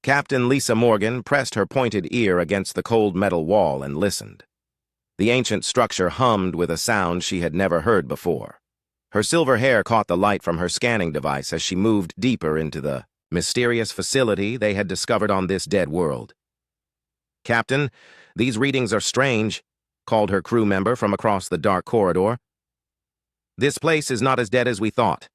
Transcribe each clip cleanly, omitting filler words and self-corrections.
Captain Lisa Morgan pressed her pointed ear against the cold metal wall and listened. The ancient structure hummed with a sound she had never heard before. Her silver hair caught the light from her scanning device as she moved deeper into the mysterious facility they had discovered on this dead world. "Captain, these readings are strange," called her crew member from across the dark corridor. "This place is not as dead as we thought."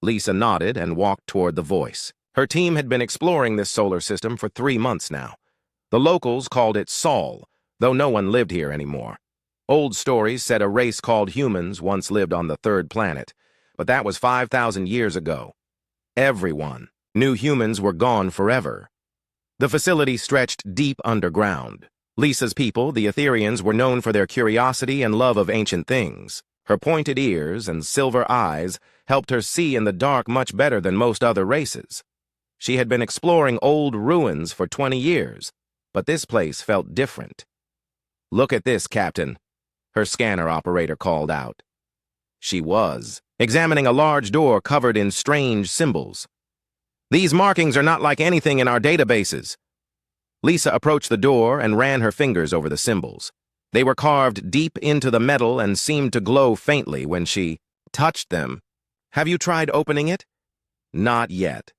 Lisa nodded and walked toward the voice. Her team had been exploring this solar system for 3 months now. The locals called it Sol, though no one lived here anymore. Old stories said a race called humans once lived on the third planet, but that was 5,000 years ago. Everyone knew humans were gone forever. The facility stretched deep underground. Lisa's people, the Etherians, were known for their curiosity and love of ancient things. Her pointed ears and silver eyes helped her see in the dark much better than most other races. She had been exploring old ruins for 20 years, but this place felt different. "Look at this, Captain," her scanner operator called out. She was examining a large door covered in strange symbols. "These markings are not like anything in our databases." Lisa approached the door and ran her fingers over the symbols. They were carved deep into the metal and seemed to glow faintly when she touched them. "Have you tried opening it?" "Not yet.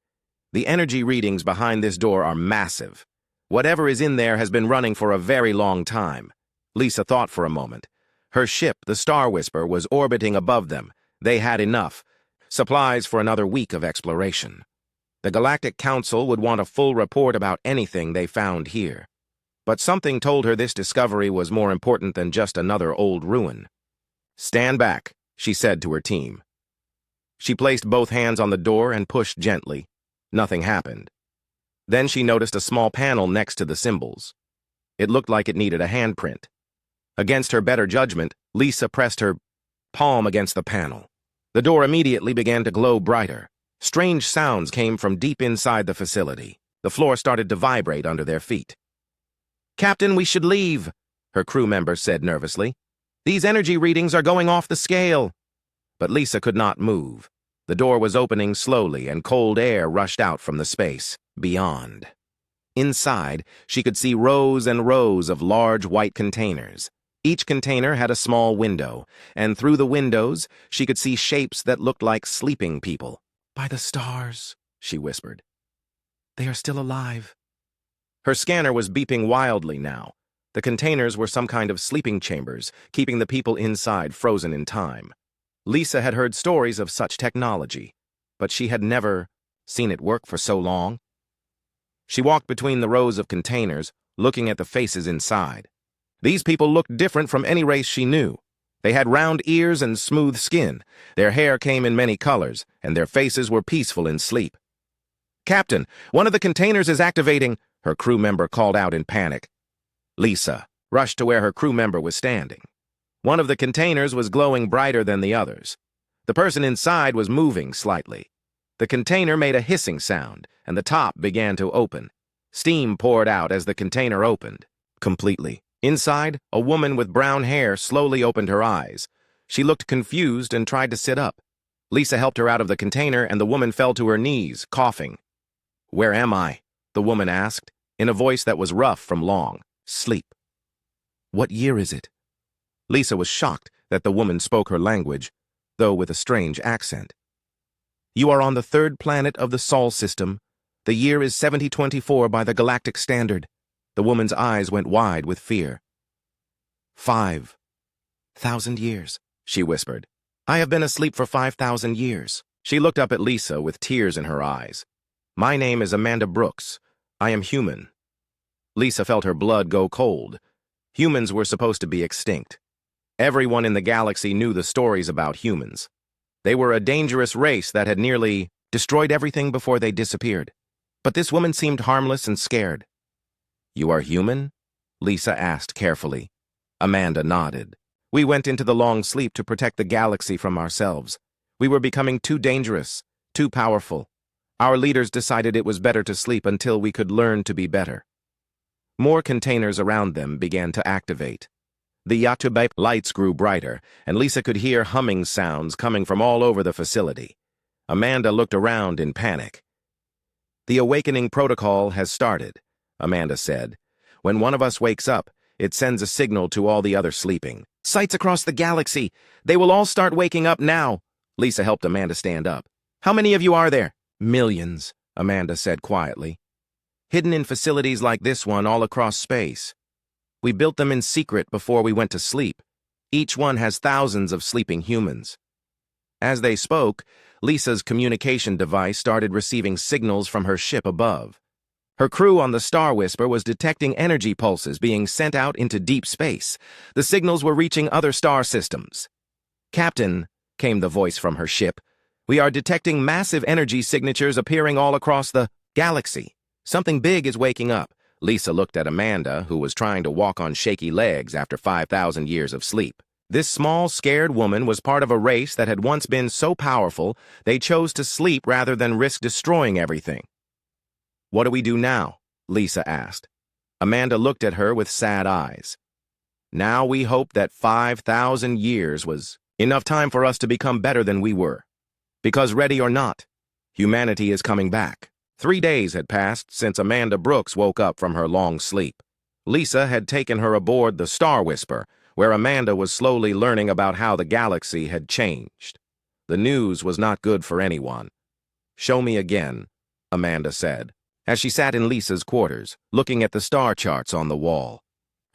The energy readings behind this door are massive. Whatever is in there has been running for a very long time." Lisa thought for a moment. Her ship, the Star Whisper, was orbiting above them. They had enough. Supplies for another week of exploration. The Galactic Council would want a full report about anything they found here. But something told her this discovery was more important than just another old ruin. "Stand back," she said to her team. She placed both hands on the door and pushed gently. Nothing happened. Then she noticed a small panel next to the symbols. It looked like it needed a handprint. Against her better judgment, Lisa pressed her palm against the panel. The door immediately began to glow brighter. Strange sounds came from deep inside the facility. The floor started to vibrate under their feet. "Captain, we should leave," her crew member said nervously. "These energy readings are going off the scale." But Lisa could not move. The door was opening slowly, and cold air rushed out from the space beyond. Inside, she could see rows and rows of large white containers. Each container had a small window, and through the windows, she could see shapes that looked like sleeping people. "By the stars," she whispered. "They are still alive." Her scanner was beeping wildly now. The containers were some kind of sleeping chambers, keeping the people inside frozen in time. Lisa had heard stories of such technology, but she had never seen it work for so long. She walked between the rows of containers, looking at the faces inside. These people looked different from any race she knew. They had round ears and smooth skin. Their hair came in many colors, and their faces were peaceful in sleep. "Captain, one of the containers is activating," her crew member called out in panic. Lisa rushed to where her crew member was standing. One of the containers was glowing brighter than the others. The person inside was moving slightly. The container made a hissing sound, and the top began to open. Steam poured out as the container opened. Completely. Inside, a woman with brown hair slowly opened her eyes. She looked confused and tried to sit up. Lisa helped her out of the container, and the woman fell to her knees, coughing. "Where am I?" the woman asked, in a voice that was rough from long sleep. "What year is it?" Lisa was shocked that the woman spoke her language, though with a strange accent. "You are on the third planet of the Sol system. The year is 7024 by the galactic standard." The woman's eyes went wide with fear. 5,000 years, she whispered. "I have been asleep for 5,000 years. She looked up at Lisa with tears in her eyes. "My name is Amanda Brooks. I am human." Lisa felt her blood go cold. Humans were supposed to be extinct. Everyone in the galaxy knew the stories about humans. They were a dangerous race that had nearly destroyed everything before they disappeared. But this woman seemed harmless and scared. "You are human?" Lisa asked carefully. Amanda nodded. "We went into the long sleep to protect the galaxy from ourselves. We were becoming too dangerous, too powerful. Our leaders decided it was better to sleep until we could learn to be better." More containers around them began to activate. The HFY lights grew brighter, and Lisa could hear humming sounds coming from all over the facility. Amanda looked around in panic. The awakening protocol has started, Amanda said. When one of us wakes up, it sends a signal to all the others sleeping. Sites across the galaxy. They will all start waking up now. Lisa helped Amanda stand up. How many of you are there? Millions, Amanda said quietly. Hidden in facilities like this one all across space. We built them in secret before we went to sleep. Each one has thousands of sleeping humans. As they spoke, Lisa's communication device started receiving signals from her ship above. Her crew on the Star Whisper was detecting energy pulses being sent out into deep space. The signals were reaching other star systems. Captain, came the voice from her ship, we are detecting massive energy signatures appearing all across the galaxy. Something big is waking up. Lisa looked at Amanda, who was trying to walk on shaky legs after 5,000 years of sleep. This small, scared woman was part of a race that had once been so powerful they chose to sleep rather than risk destroying everything. What do we do now? Lisa asked. Amanda looked at her with sad eyes. Now we hope that 5,000 years was enough time for us to become better than we were. Because ready or not, humanity is coming back. 3 days had passed since Amanda Brooks woke up from her long sleep. Lisa had taken her aboard the Star Whisper, where Amanda was slowly learning about how the galaxy had changed. The news was not good for anyone. Show me again, Amanda said, as she sat in Lisa's quarters, looking at the star charts on the wall.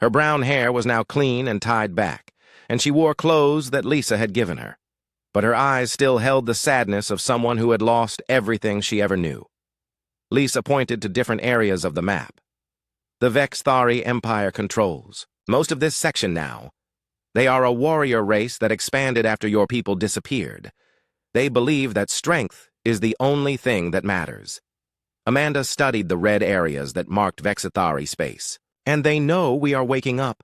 Her brown hair was now clean and tied back, and she wore clothes that Lisa had given her. But her eyes still held the sadness of someone who had lost everything she ever knew. Lisa pointed to different areas of the map. The Vexthari Empire controls most of this section now. They are a warrior race that expanded after your people disappeared. They believe that strength is the only thing that matters. Amanda studied the red areas that marked Vexthari space. And they know we are waking up.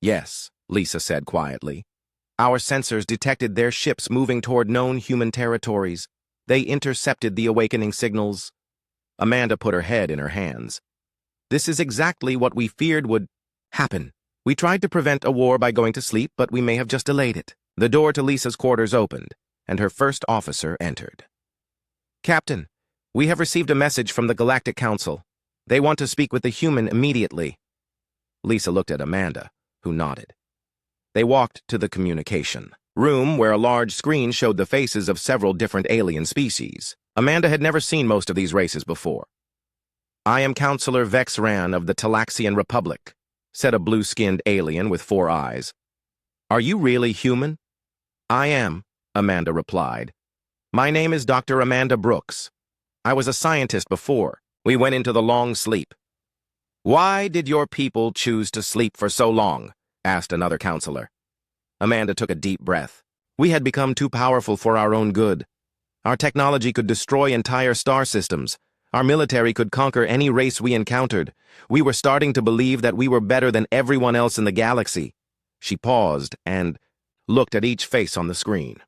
Yes, Lisa said quietly. Our sensors detected their ships moving toward known human territories. They intercepted the awakening signals. Amanda put her head in her hands. This is exactly what we feared would happen. We tried to prevent a war by going to sleep, but we may have just delayed it. The door to Lisa's quarters opened, and her first officer entered. Captain, we have received a message from the Galactic Council. They want to speak with the human immediately. Lisa looked at Amanda, who nodded. They walked to the communication room where a large screen showed the faces of several different alien species. Amanda had never seen most of these races before. I am Counselor Vexran of the Talaxian Republic, said a blue-skinned alien with 4 eyes. Are you really human? I am, Amanda replied. My name is Dr. Amanda Brooks. I was a scientist before. We went into the long sleep. Why did your people choose to sleep for so long? Asked another counselor. Amanda took a deep breath. We had become too powerful for our own good. Our technology could destroy entire star systems. Our military could conquer any race we encountered. We were starting to believe that we were better than everyone else in the galaxy. She paused and looked at each face on the screen.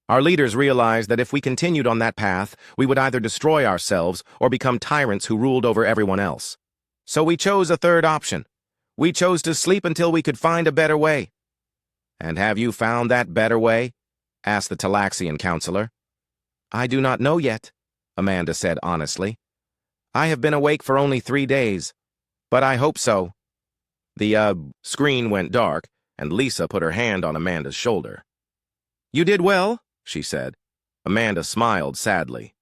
Our leaders realized that if we continued on that path, we would either destroy ourselves or become tyrants who ruled over everyone else. So we chose a third option. We chose to sleep until we could find a better way. And have you found that better way? Asked the Talaxian counselor. I do not know yet, Amanda said honestly. I have been awake for only 3 days, but I hope so. The screen went dark, and Lisa put her hand on Amanda's shoulder. You did well, she said. Amanda smiled sadly.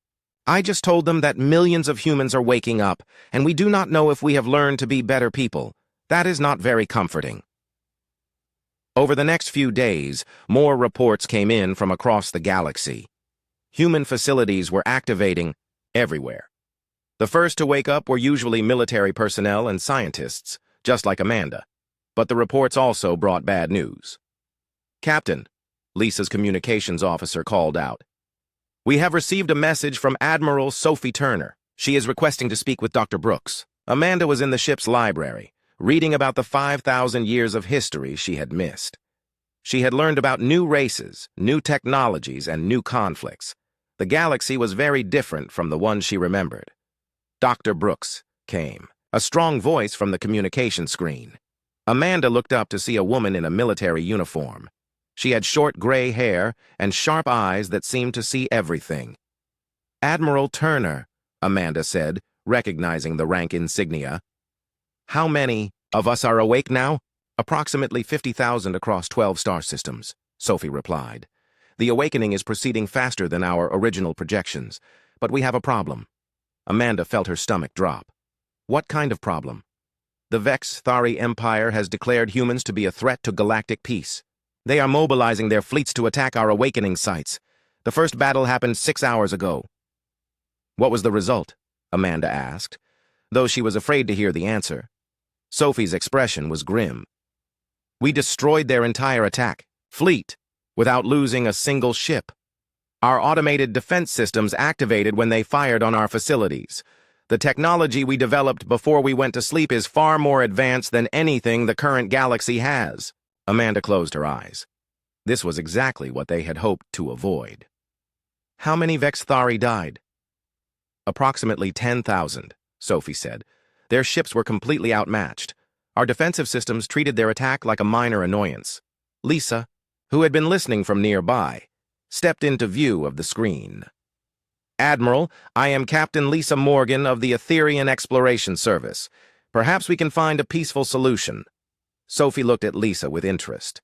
I just told them that millions of humans are waking up, and we do not know if we have learned to be better people. That is not very comforting. Over the next few days, more reports came in from across the galaxy. Human facilities were activating everywhere. The first to wake up were usually military personnel and scientists, just like Amanda. But the reports also brought bad news. Captain, Lisa's communications officer called out. We have received a message from Admiral Sophie Turner. She is requesting to speak with Dr. Brooks. Amanda was in the ship's library, reading about the 5,000 years of history she had missed. She had learned about new races, new technologies, and new conflicts. The galaxy was very different from the one she remembered. Dr. Brooks came, a strong voice from the communication screen. Amanda looked up to see a woman in a military uniform. She had short gray hair and sharp eyes that seemed to see everything. Admiral Turner, Amanda said, recognizing the rank insignia. How many of us are awake now? Approximately 50,000 across 12 star systems, Sophie replied. The awakening is proceeding faster than our original projections, but we have a problem. Amanda felt her stomach drop. What kind of problem? The Vex-Thari Empire has declared humans to be a threat to galactic peace. They are mobilizing their fleets to attack our awakening sites. The first battle happened 6 hours ago. What was the result? Amanda asked, though she was afraid to hear the answer. Sophie's expression was grim. We destroyed their entire fleet, without losing a single ship. Our automated defense systems activated when they fired on our facilities. The technology we developed before we went to sleep is far more advanced than anything the current galaxy has. Amanda closed her eyes. This was exactly what they had hoped to avoid. How many Vex-Thari died? Approximately 10,000, Sophie said. Their ships were completely outmatched. Our defensive systems treated their attack like a minor annoyance. Lisa, who had been listening from nearby, stepped into view of the screen. Admiral, I am Captain Lisa Morgan of the Etherian Exploration Service. Perhaps we can find a peaceful solution. Sophie looked at Lisa with interest.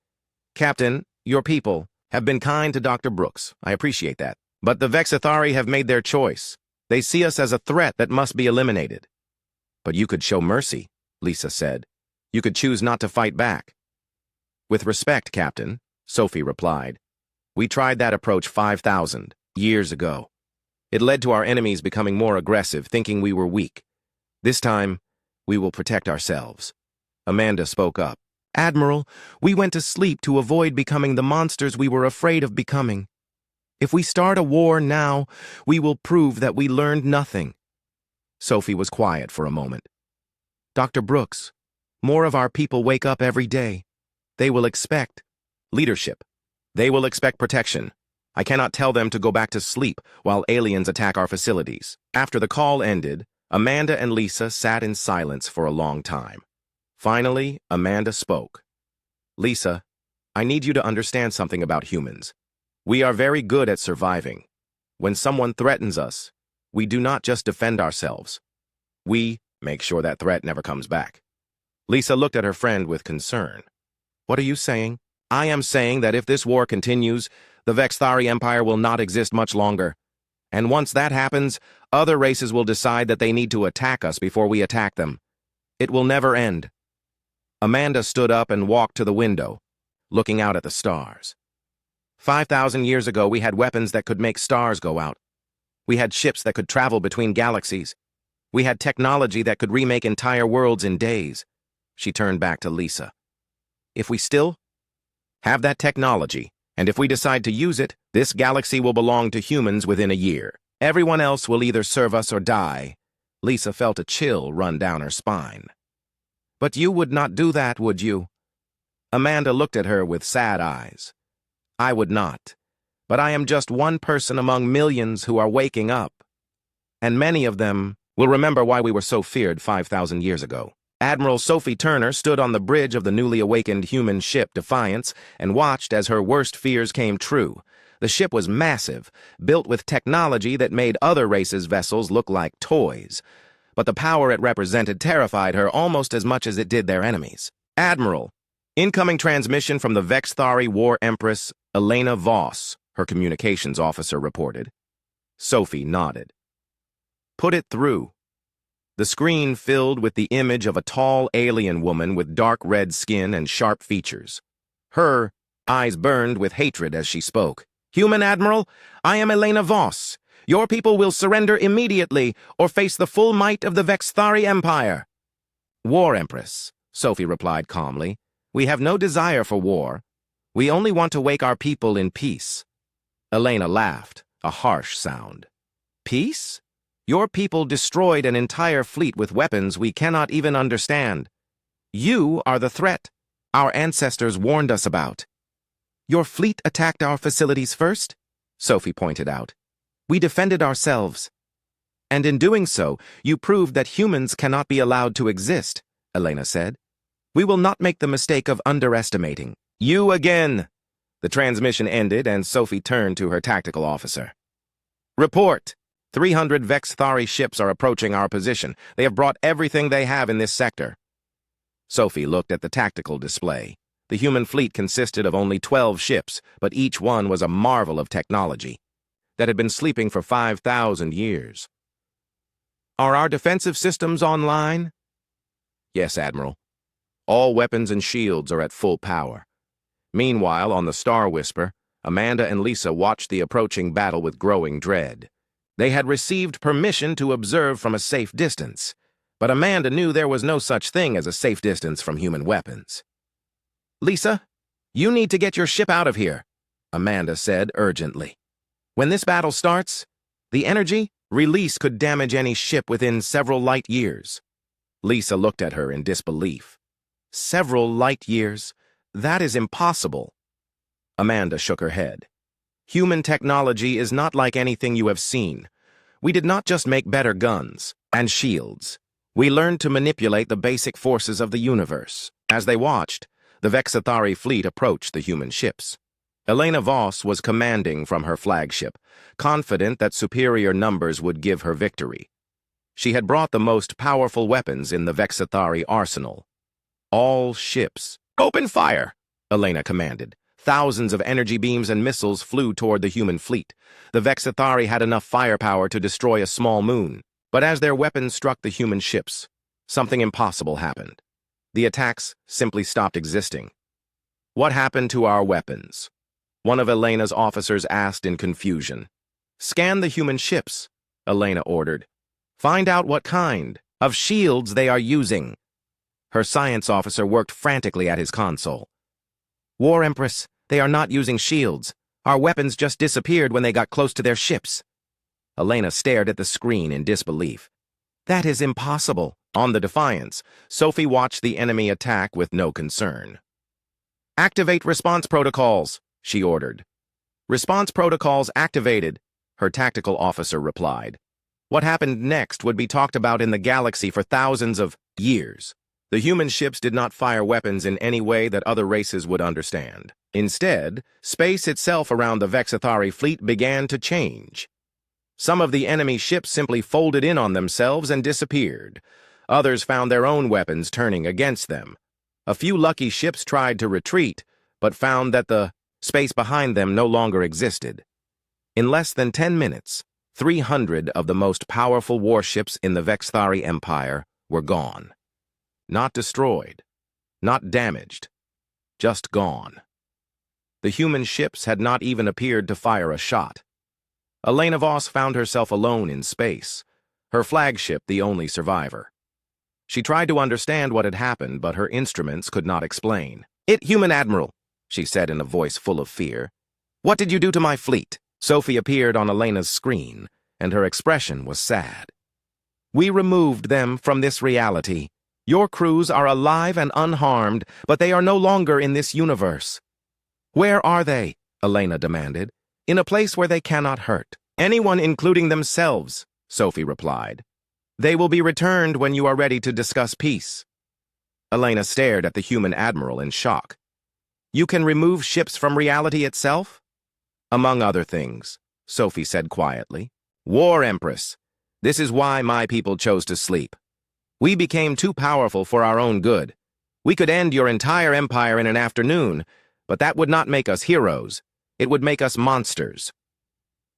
Captain, your people have been kind to Dr. Brooks. I appreciate that. But the Vex-Thari have made their choice. They see us as a threat that must be eliminated. But you could show mercy, Lisa said. You could choose not to fight back. With respect, Captain, Sophie replied. We tried that approach 5,000 years ago. It led to our enemies becoming more aggressive, thinking we were weak. This time, we will protect ourselves. Amanda spoke up. Admiral, we went to sleep to avoid becoming the monsters we were afraid of becoming. If we start a war now, we will prove that we learned nothing. Sophie was quiet for a moment. Dr. Brooks, more of our people wake up every day. They will expect leadership. They will expect protection. I cannot tell them to go back to sleep while aliens attack our facilities. After the call ended, Amanda and Lisa sat in silence for a long time. Finally, Amanda spoke. Lisa, I need you to understand something about humans. We are very good at surviving. When someone threatens us, we do not just defend ourselves. We make sure that threat never comes back. Lisa looked at her friend with concern. What are you saying? I am saying that if this war continues, the Vex-Thari Empire will not exist much longer. And once that happens, other races will decide that they need to attack us before we attack them. It will never end. Amanda stood up and walked to the window, looking out at the stars. 5,000 years ago, we had weapons that could make stars go out. We had ships that could travel between galaxies. We had technology that could remake entire worlds in days. She turned back to Lisa. If we still have that technology, and if we decide to use it, this galaxy will belong to humans within a year. Everyone else will either serve us or die. Lisa felt a chill run down her spine. But you would not do that, would you? Amanda looked at her with sad eyes. I would not. But I am just one person among millions who are waking up. And many of them will remember why we were so feared 5,000 years ago. Admiral Sophie Turner stood on the bridge of the newly awakened human ship Defiance and watched as her worst fears came true. The ship was massive, built with technology that made other races' vessels look like toys. But the power it represented terrified her almost as much as it did their enemies. Admiral, incoming transmission from the Vex-Thari War Empress Elena Voss, her communications officer reported. Sophie nodded. Put it through. The screen filled with the image of a tall alien woman with dark red skin and sharp features. Her eyes burned with hatred as she spoke. Human Admiral, I am Elena Voss. Your people will surrender immediately or face the full might of the Vex-Thari Empire. War Empress, Sophie replied calmly. We have no desire for war. We only want to wake our people in peace. Elena laughed, a harsh sound. Peace? Your people destroyed an entire fleet with weapons we cannot even understand. You are the threat our ancestors warned us about. Your fleet attacked our facilities first, Sophie pointed out. We defended ourselves. And in doing so, you proved that humans cannot be allowed to exist, Elena said. We will not make the mistake of underestimating. You again! The transmission ended and Sophie turned to her tactical officer. Report! 300 Vexthari ships are approaching our position. They have brought everything they have in this sector. Sophie looked at the tactical display. The human fleet consisted of only 12 ships, but each one was a marvel of technology that had been sleeping for 5,000 years. Are our defensive systems online? Yes, Admiral. All weapons and shields are at full power. Meanwhile, on the Star Whisper, Amanda and Lisa watched the approaching battle with growing dread. They had received permission to observe from a safe distance, but Amanda knew there was no such thing as a safe distance from human weapons. Lisa, you need to get your ship out of here, Amanda said urgently. When this battle starts, the energy release could damage any ship within several light years. Lisa looked at her in disbelief. Several light years? That is impossible. Amanda shook her head. Human technology is not like anything you have seen. We did not just make better guns and shields. We learned to manipulate the basic forces of the universe. As they watched, the Vexthari fleet approached the human ships. Elena Voss was commanding from her flagship, confident that superior numbers would give her victory. She had brought the most powerful weapons in the Vexthari arsenal. All ships, open fire, Elena commanded. Thousands of energy beams and missiles flew toward the human fleet. The Vexthari had enough firepower to destroy a small moon. But as their weapons struck the human ships, something impossible happened. The attacks simply stopped existing. What happened to our weapons? One of Elena's officers asked in confusion. Scan the human ships, Elena ordered. Find out what kind of shields they are using. Her science officer worked frantically at his console. War Empress, they are not using shields. Our weapons just disappeared when they got close to their ships. Elena stared at the screen in disbelief. That is impossible. On the Defiance, Sophie watched the enemy attack with no concern. Activate response protocols, she ordered. Response protocols activated, her tactical officer replied. What happened next would be talked about in the galaxy for thousands of years. The human ships did not fire weapons in any way that other races would understand. Instead, space itself around the Vexthari fleet began to change. Some of the enemy ships simply folded in on themselves and disappeared. Others found their own weapons turning against them. A few lucky ships tried to retreat, but found that the space behind them no longer existed. In less than 10 minutes, 300 of the most powerful warships in the Vexthari Empire were gone. Not destroyed, not damaged, just gone. The human ships had not even appeared to fire a shot. Elena Voss found herself alone in space, her flagship the only survivor. She tried to understand what had happened, but her instruments could not explain. Human Admiral, she said in a voice full of fear. What did you do to my fleet? Sophie appeared on Elena's screen, and her expression was sad. We removed them from this reality. Your crews are alive and unharmed, but they are no longer in this universe. Where are they? Elena demanded. In a place where they cannot hurt anyone, including themselves, Sophie replied. They will be returned when you are ready to discuss peace. Elena stared at the human admiral in shock. You can remove ships from reality itself? Among other things, Sophie said quietly. War Empress. This is why my people chose to sleep. We became too powerful for our own good. We could end your entire empire in an afternoon, but that would not make us heroes. It would make us monsters.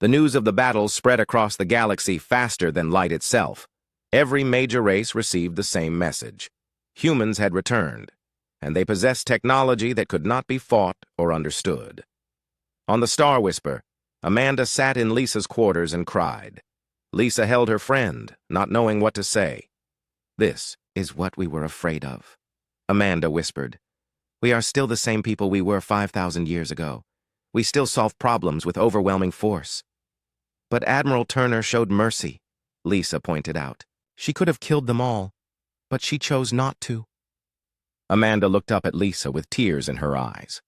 The news of the battle spread across the galaxy faster than light itself. Every major race received the same message. Humans had returned, and they possessed technology that could not be fought or understood. On the Star Whisper, Amanda sat in Lisa's quarters and cried. Lisa held her friend, not knowing what to say. This is what we were afraid of, Amanda whispered. We are still the same people we were 5,000 years ago. We still solve problems with overwhelming force. But Admiral Turner showed mercy, Lisa pointed out. She could have killed them all, but she chose not to. Amanda looked up at Lisa with tears in her eyes.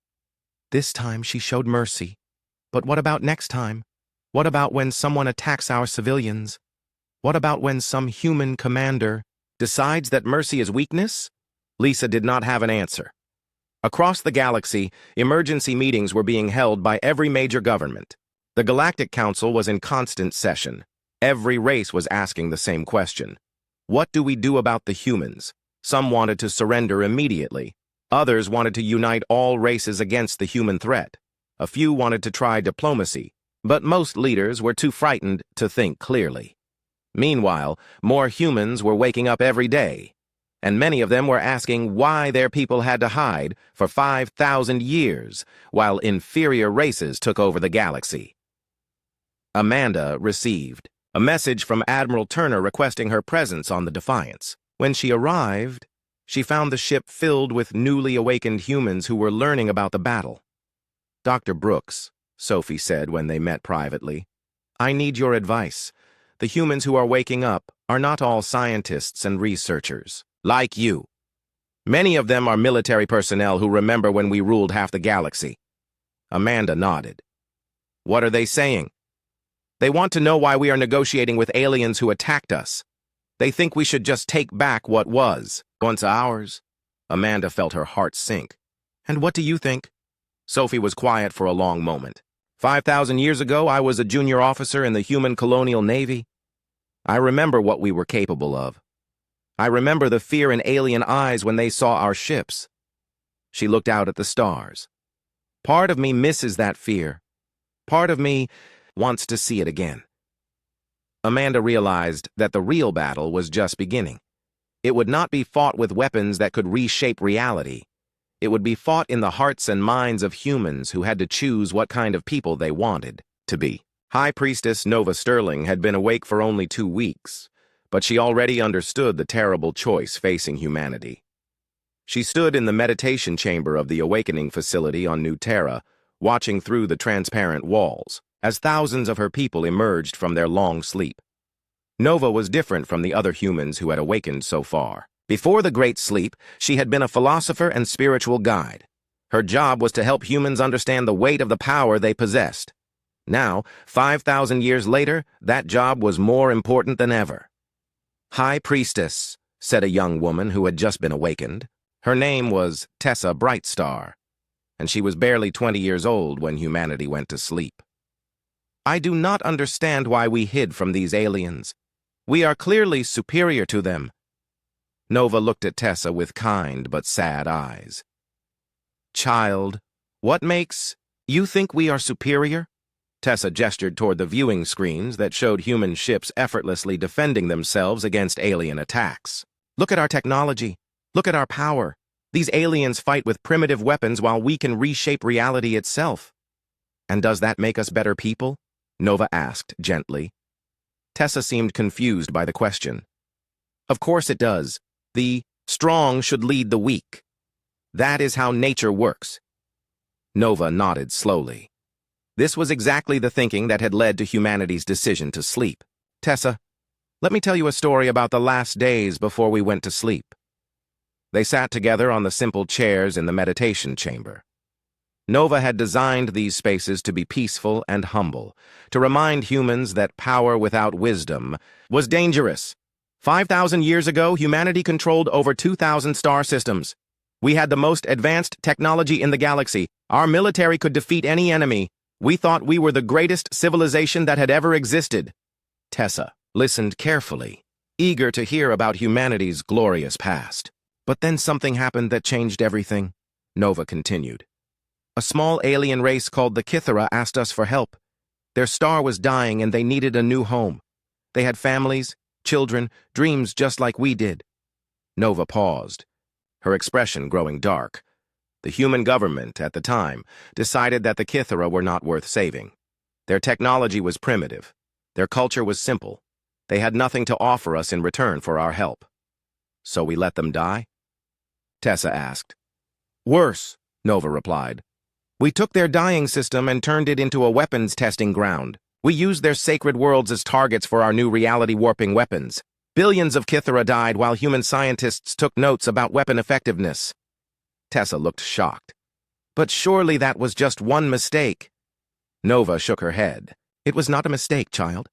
This time she showed mercy. But what about next time? What about when someone attacks our civilians? What about when some human commander decides that mercy is weakness? Lisa did not have an answer. Across the galaxy, emergency meetings were being held by every major government. The Galactic Council was in constant session. Every race was asking the same question. What do we do about the humans? Some wanted to surrender immediately. Others wanted to unite all races against the human threat. A few wanted to try diplomacy, but most leaders were too frightened to think clearly. Meanwhile, more humans were waking up every day, and many of them were asking why their people had to hide for 5,000 years while inferior races took over the galaxy. Amanda received a message from Admiral Turner requesting her presence on the Defiance. When she arrived, she found the ship filled with newly awakened humans who were learning about the battle. "Dr. Brooks," Sophie said when they met privately, "I need your advice. The humans who are waking up are not all scientists and researchers, like you. Many of them are military personnel who remember when we ruled half the galaxy." Amanda nodded. "What are they saying?" "They want to know why we are negotiating with aliens who attacked us. They think we should just take back what was once ours." Amanda felt her heart sink. "And what do you think?" Sophie was quiet for a long moment. 5,000 years ago, I was a junior officer in the human colonial navy. I remember what we were capable of. I remember the fear in alien eyes when they saw our ships." She looked out at the stars. "Part of me misses that fear. Part of me wants to see it again." Amanda realized that the real battle was just beginning. It would not be fought with weapons that could reshape reality. It would be fought in the hearts and minds of humans who had to choose what kind of people they wanted to be. High Priestess Nova Sterling had been awake for only 2 weeks, but she already understood the terrible choice facing humanity. She stood in the meditation chamber of the awakening facility on New Terra, watching through the transparent walls, as thousands of her people emerged from their long sleep. Nova was different from the other humans who had awakened so far. Before the Great Sleep, she had been a philosopher and spiritual guide. Her job was to help humans understand the weight of the power they possessed. Now, 5,000 years later, that job was more important than ever. "High Priestess," said a young woman who had just been awakened. Her name was Tessa Brightstar, and she was barely 20 years old when humanity went to sleep. "I do not understand why we hid from these aliens. We are clearly superior to them." Nova looked at Tessa with kind but sad eyes. "Child, what makes you think we are superior?" Tessa gestured toward the viewing screens that showed human ships effortlessly defending themselves against alien attacks. "Look at our technology. Look at our power. These aliens fight with primitive weapons while we can reshape reality itself." "And does that make us better people?" Nova asked gently. Tessa seemed confused by the question. "Of course it does. The strong should lead the weak. That is how nature works." Nova nodded slowly. This was exactly the thinking that had led to humanity's decision to sleep. "Tessa, let me tell you a story about the last days before we went to sleep." They sat together on the simple chairs in the meditation chamber. Nova had designed these spaces to be peaceful and humble, to remind humans that power without wisdom was dangerous. 5,000 years ago, humanity controlled over 2,000 star systems. We had the most advanced technology in the galaxy. Our military could defeat any enemy. We thought we were the greatest civilization that had ever existed. Tessa listened carefully, eager to hear about humanity's glorious past. "But then something happened that changed everything," Nova continued. "A small alien race called the Kythera asked us for help. Their star was dying and they needed a new home. They had families, children, dreams just like we did." Nova paused, her expression growing dark. The human government, at the time, decided that the Kythera were not worth saving. Their technology was primitive. Their culture was simple. They had nothing to offer us in return for our help. "So we let them die?" Tessa asked. "Worse," Nova replied. "We took their dying system and turned it into a weapons testing ground. We used their sacred worlds as targets for our new reality-warping weapons. Billions of Kythera died while human scientists took notes about weapon effectiveness." Tessa looked shocked. "But surely that was just one mistake." Nova shook her head. "It was not a mistake, child.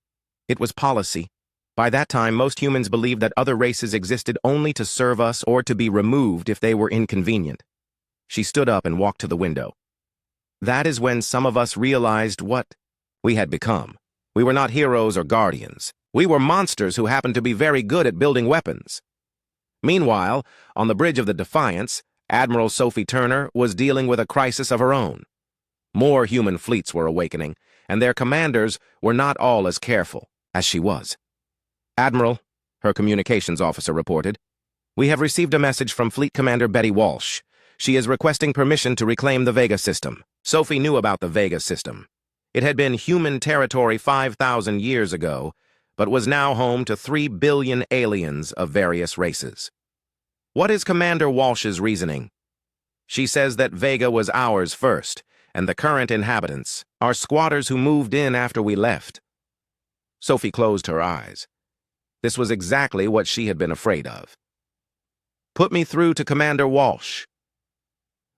It was policy. By that time, most humans believed that other races existed only to serve us or to be removed if they were inconvenient." She stood up and walked to the window. "That is when some of us realized what we had become. We were not heroes or guardians. We were monsters who happened to be very good at building weapons. Meanwhile, on the bridge of the Defiance, Admiral Sophie Turner was dealing with a crisis of her own. More human fleets were awakening, and their commanders were not all as careful as she was. "Admiral," her communications officer reported, "we have received a message from Fleet Commander Betty Walsh. She is requesting permission to reclaim the Vega system." Sophie knew about the Vega system. It had been human territory 5,000 years ago, but was now home to 3 billion aliens of various races. "What is Commander Walsh's reasoning?" "She says that Vega was ours first, and the current inhabitants are squatters who moved in after we left." Sophie closed her eyes. This was exactly what she had been afraid of. "Put me through to Commander Walsh."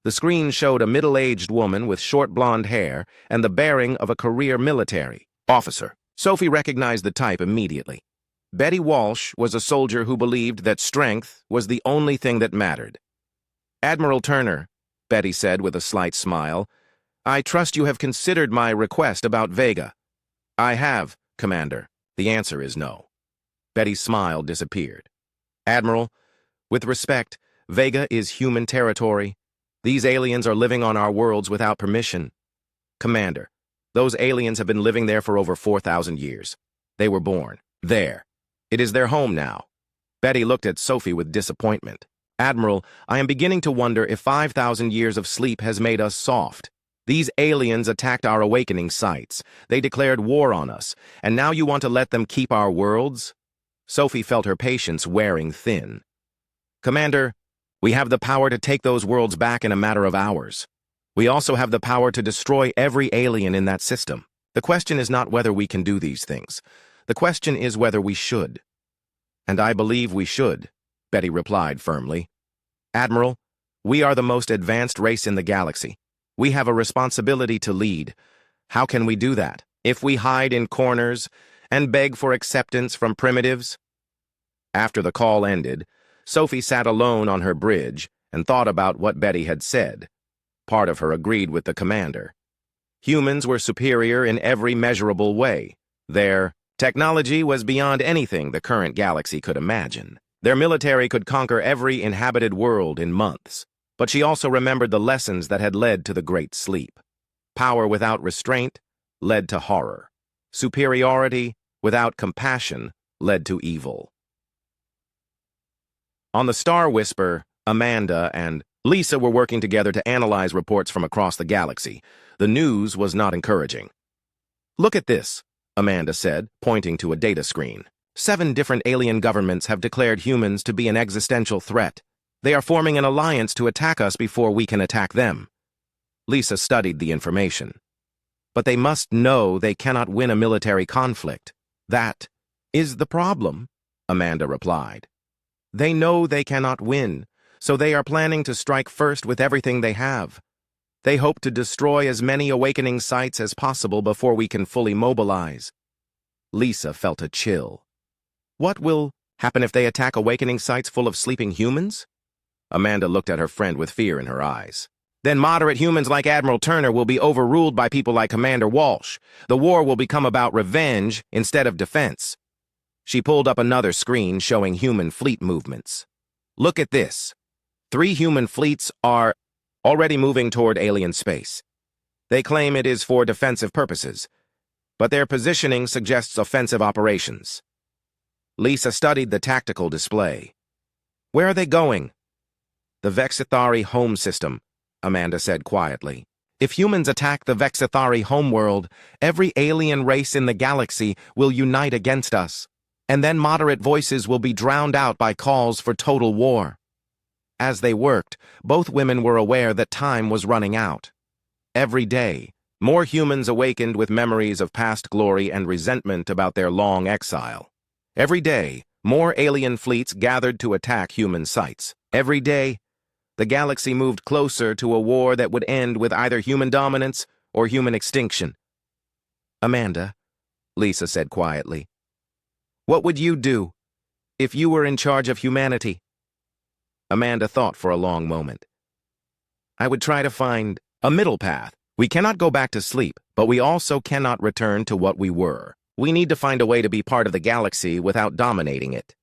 The screen showed a middle-aged woman with short blonde hair and the bearing of a career military officer. Sophie recognized the type immediately. Betty Walsh was a soldier who believed that strength was the only thing that mattered. "Admiral Turner," Betty said with a slight smile, "I trust you have considered my request about Vega." "I have, Commander. The answer is no." Betty's smile disappeared. "Admiral, with respect, Vega is human territory. These aliens are living on our worlds without permission. Commander, those aliens have been living there for over 4,000 years. They were born there. It is their home now." Betty looked at Sophie with disappointment. "Admiral, I am beginning to wonder if 5,000 years of sleep has made us soft. These aliens attacked our awakening sites. They declared war on us, and now you want to let them keep our worlds?" Sophie felt her patience wearing thin. "Commander, we have the power to take those worlds back in a matter of hours. We also have the power to destroy every alien in that system. The question is not whether we can do these things. The question is whether we should." "And I believe we should," Betty replied firmly. "Admiral, we are the most advanced race in the galaxy. We have a responsibility to lead. How can we do that if we hide in corners and beg for acceptance from primitives?" After the call ended, Sophie sat alone on her bridge and thought about what Betty had said. Part of her agreed with the commander. Humans were superior in every measurable way. Their technology was beyond anything the current galaxy could imagine. Their military could conquer every inhabited world in months. But she also remembered the lessons that had led to the Great Sleep. Power without restraint led to horror. Superiority without compassion led to evil. On the Star Whisper, Amanda and Lisa were working together to analyze reports from across the galaxy. The news was not encouraging. "Look at this," Amanda said, pointing to a data screen. 7 different alien governments have declared humans to be an existential threat. They are forming an alliance to attack us before we can attack them. Lisa studied the information. "But they must know they cannot win a military conflict. That is the problem," Amanda replied. "They know they cannot win, so they are planning to strike first with everything they have. They hope to destroy as many awakening sites as possible before we can fully mobilize." Lisa felt a chill. "What will happen if they attack awakening sites full of sleeping humans?" Amanda looked at her friend with fear in her eyes. "Then moderate humans like Admiral Turner will be overruled by people like Commander Walsh. The war will become about revenge instead of defense." She pulled up another screen showing human fleet movements. "Look at this. 3 human fleets are already moving toward alien space. They claim it is for defensive purposes, but their positioning suggests offensive operations." Lisa studied the tactical display. "Where are they going?" "The Vexithari home system," Amanda said quietly. "If humans attack the Vexithari homeworld, every alien race in the galaxy will unite against us. And then moderate voices will be drowned out by calls for total war." As they worked, both women were aware that time was running out. Every day, more humans awakened with memories of past glory and resentment about their long exile. Every day, more alien fleets gathered to attack human sites. Every day, the galaxy moved closer to a war that would end with either human dominance or human extinction. "Amanda," Lisa said quietly, "what would you do if you were in charge of humanity?" Amanda thought for a long moment. "I would try to find a middle path. We cannot go back to sleep, but we also cannot return to what we were." We need to find a way to be part of the galaxy without dominating it.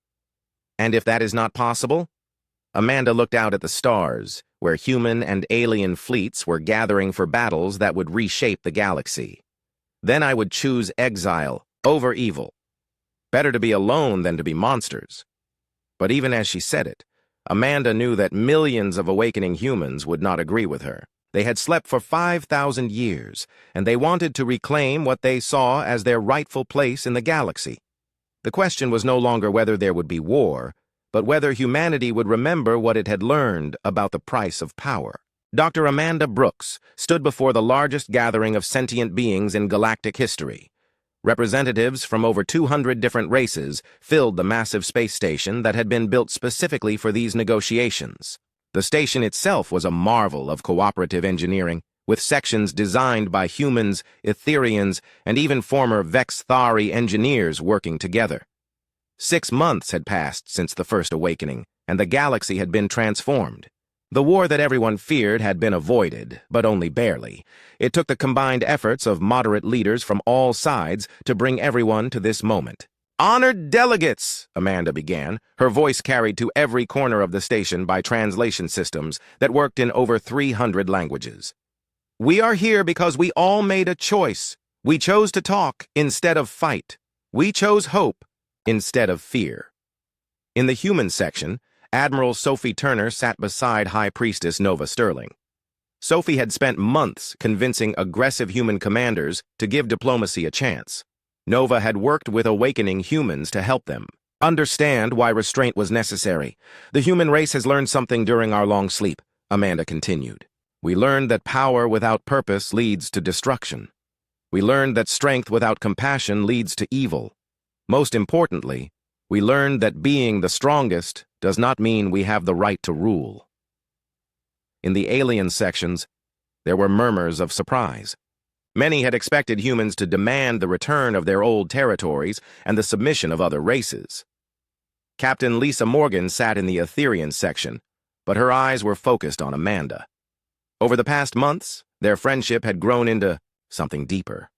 And if that is not possible? Amanda looked out at the stars, where human and alien fleets were gathering for battles that would reshape the galaxy. Then I would choose exile over evil. Better to be alone than to be monsters. But even as she said it, Amanda knew that millions of awakening humans would not agree with her. They had slept for 5,000 years, and they wanted to reclaim what they saw as their rightful place in the galaxy. The question was no longer whether there would be war, but whether humanity would remember what it had learned about the price of power. Dr. Amanda Brooks stood before the largest gathering of sentient beings in galactic history. Representatives from over 200 different races filled the massive space station that had been built specifically for these negotiations. The station itself was a marvel of cooperative engineering, with sections designed by humans, Etherians, and even former Vex-Thari engineers working together. 6 months had passed since the First Awakening, and the galaxy had been transformed. The war that everyone feared had been avoided, but only barely. It took the combined efforts of moderate leaders from all sides to bring everyone to this moment. "Honored delegates," Amanda began, her voice carried to every corner of the station by translation systems that worked in over 300 languages. "We are here because we all made a choice. We chose to talk instead of fight. We chose hope instead of fear." In the human section, Admiral Sophie Turner sat beside High Priestess Nova Sterling. Sophie had spent months convincing aggressive human commanders to give diplomacy a chance. Nova had worked with awakening humans to help them understand why restraint was necessary. "The human race has learned something during our long sleep," Amanda continued. "We learned that power without purpose leads to destruction. We learned that strength without compassion leads to evil. Most importantly, we learned that being the strongest does not mean we have the right to rule." In the alien sections, there were murmurs of surprise. Many had expected humans to demand the return of their old territories and the submission of other races. Captain Lisa Morgan sat in the Etherian section, but her eyes were focused on Amanda. Over the past months, their friendship had grown into something deeper.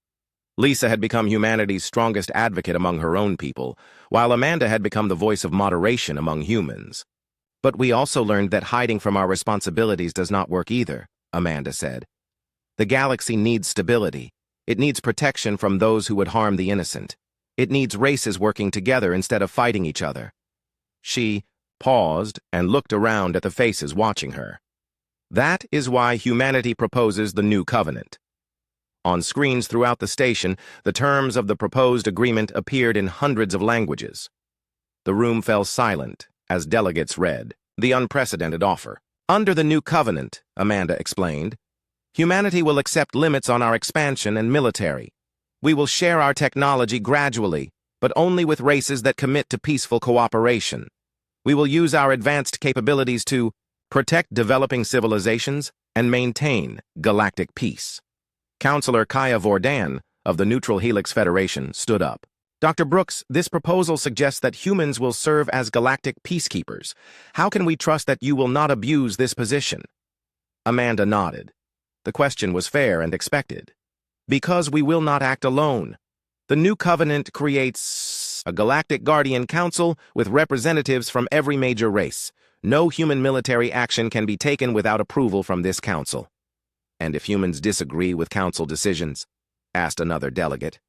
Lisa had become humanity's strongest advocate among her own people, while Amanda had become the voice of moderation among humans. "But we also learned that hiding from our responsibilities does not work either," Amanda said. "The galaxy needs stability. It needs protection from those who would harm the innocent. It needs races working together instead of fighting each other." She paused and looked around at the faces watching her. "That is why humanity proposes the new covenant." On screens throughout the station, the terms of the proposed agreement appeared in hundreds of languages. The room fell silent as delegates read the unprecedented offer. "Under the new covenant," Amanda explained, "humanity will accept limits on our expansion and military. We will share our technology gradually, but only with races that commit to peaceful cooperation. We will use our advanced capabilities to protect developing civilizations and maintain galactic peace." Counselor Kaya Vordan of the Neutral Helix Federation stood up. "Dr. Brooks, this proposal suggests that humans will serve as galactic peacekeepers. How can we trust that you will not abuse this position?" Amanda nodded. The question was fair and expected. "Because we will not act alone. The new covenant creates a galactic guardian council with representatives from every major race. No human military action can be taken without approval from this council." "And if humans disagree with council decisions?" asked another delegate.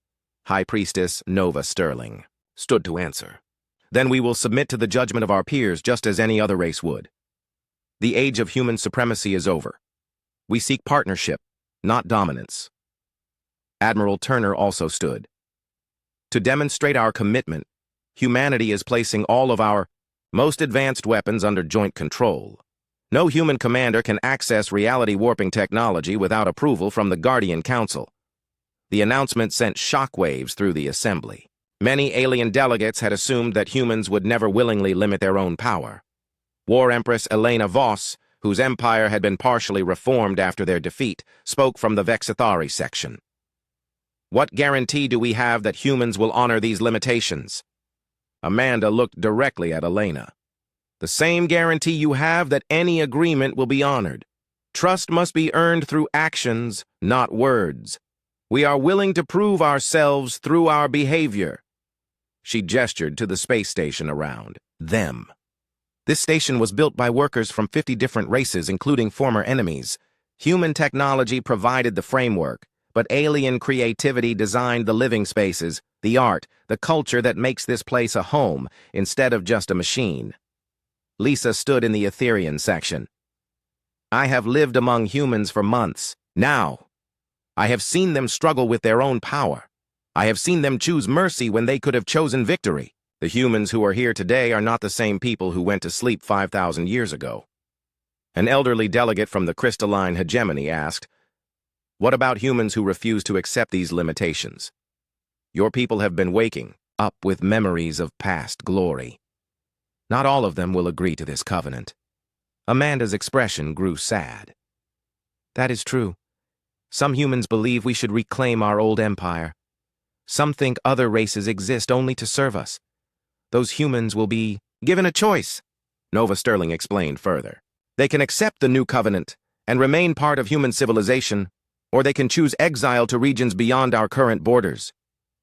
High Priestess Nova Sterling stood to answer. "Then we will submit to the judgment of our peers just as any other race would. The age of human supremacy is over. We seek partnership, not dominance." Admiral Turner also stood. "To demonstrate our commitment, humanity is placing all of our most advanced weapons under joint control. No human commander can access reality-warping technology without approval from the Guardian Council." The announcement sent shockwaves through the assembly. Many alien delegates had assumed that humans would never willingly limit their own power. War Empress Elena Voss, whose empire had been partially reformed after their defeat, spoke from the Vex-Thari section. "What guarantee do we have that humans will honor these limitations?" Amanda looked directly at Elena. "The same guarantee you have that any agreement will be honored. Trust must be earned through actions, not words. We are willing to prove ourselves through our behavior. She gestured to the space station around them. This station was built by workers from 50 different races, including former enemies. Human technology provided the framework, but alien creativity designed the living spaces, the art, the culture that makes this place a home instead of just a machine. Lisa stood in the Etherean section. I have lived among humans for months. Now, I have seen them struggle with their own power. I have seen them choose mercy when they could have chosen victory. The humans who are here today are not the same people who went to sleep 5,000 years ago. An elderly delegate from the crystalline hegemony asked, "What about humans who refuse to accept these limitations? Your people have been waking up with memories of past glory. Not all of them will agree to this covenant." Amanda's expression grew sad. That is true. Some humans believe we should reclaim our old empire. Some think other races exist only to serve us. Those humans will be given a choice, Nova Sterling explained further. They can accept the new covenant and remain part of human civilization, or they can choose exile to regions beyond our current borders.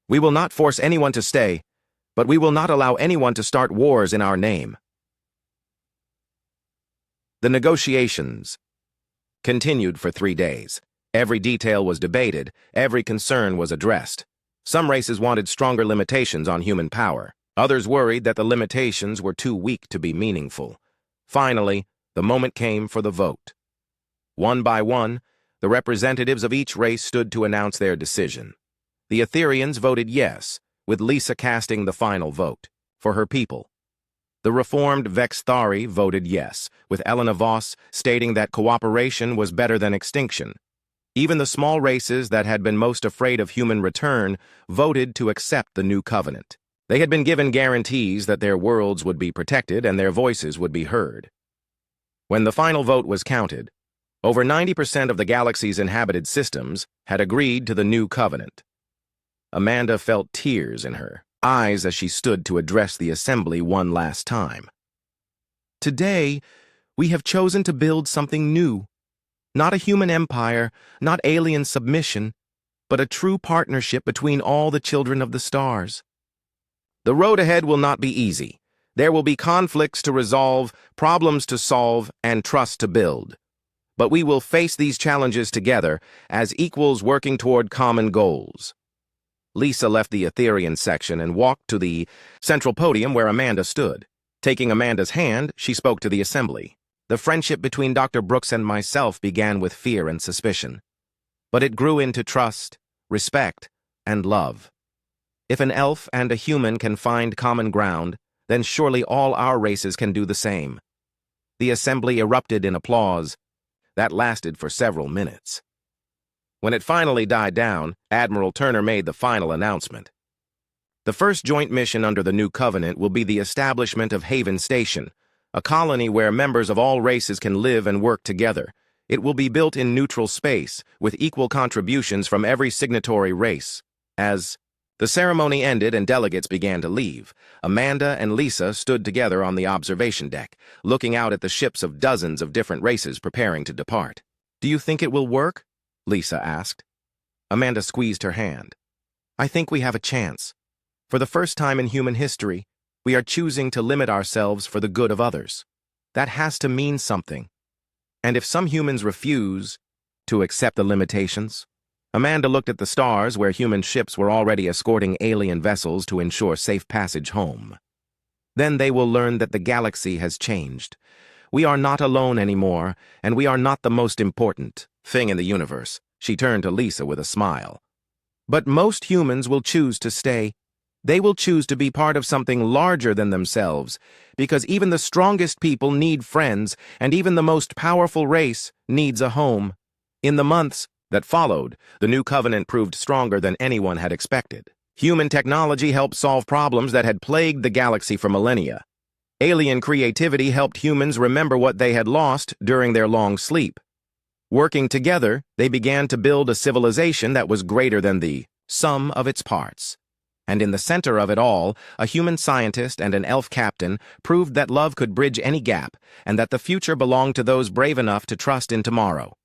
We will not force anyone to stay, but we will not allow anyone to start wars in our name. The negotiations continued for 3 days. Every detail was debated, every concern was addressed. Some races wanted stronger limitations on human power. Others worried that the limitations were too weak to be meaningful. Finally, the moment came for the vote. One by one, the representatives of each race stood to announce their decision. The Etherians voted yes, with Lisa casting the final vote for her people. The reformed Vexthari voted yes, with Elena Voss stating that cooperation was better than extinction. Even the small races that had been most afraid of human return voted to accept the new covenant. They had been given guarantees that their worlds would be protected and their voices would be heard. When the final vote was counted, over 90% of the galaxy's inhabited systems had agreed to the new covenant. Amanda felt tears in her eyes as she stood to address the assembly one last time. Today, we have chosen to build something new. Not a human empire, not alien submission, but a true partnership between all the children of the stars. The road ahead will not be easy. There will be conflicts to resolve, problems to solve, and trust to build. But we will face these challenges together as equals working toward common goals. Lisa left the Etherian section and walked to the central podium where Amanda stood. Taking Amanda's hand, she spoke to the assembly. The friendship between Dr. Brooks and myself began with fear and suspicion. But it grew into trust, respect, and love. If an elf and a human can find common ground, then surely all our races can do the same. The assembly erupted in applause that lasted for several minutes. When it finally died down, Admiral Turner made the final announcement. The first joint mission under the new covenant will be the establishment of Haven Station, a colony where members of all races can live and work together. It will be built in neutral space, with equal contributions from every signatory race. As the ceremony ended and delegates began to leave, Amanda and Lisa stood together on the observation deck, looking out at the ships of dozens of different races preparing to depart. "Do you think it will work?" Lisa asked. Amanda squeezed her hand. "I think we have a chance. For the first time in human history, we are choosing to limit ourselves for the good of others. That has to mean something. And if some humans refuse to accept the limitations..." Amanda looked at the stars where human ships were already escorting alien vessels to ensure safe passage home. "Then they will learn that the galaxy has changed. We are not alone anymore, and we are not the most important thing in the universe." She turned to Lisa with a smile. "But most humans will choose to stay. They will choose to be part of something larger than themselves, because even the strongest people need friends, and even the most powerful race needs a home." In the months that followed, the new covenant proved stronger than anyone had expected. Human technology helped solve problems that had plagued the galaxy for millennia. Alien creativity helped humans remember what they had lost during their long sleep. Working together, they began to build a civilization that was greater than the sum of its parts. And in the center of it all, a human scientist and an elf captain proved that love could bridge any gap, and that the future belonged to those brave enough to trust in tomorrow.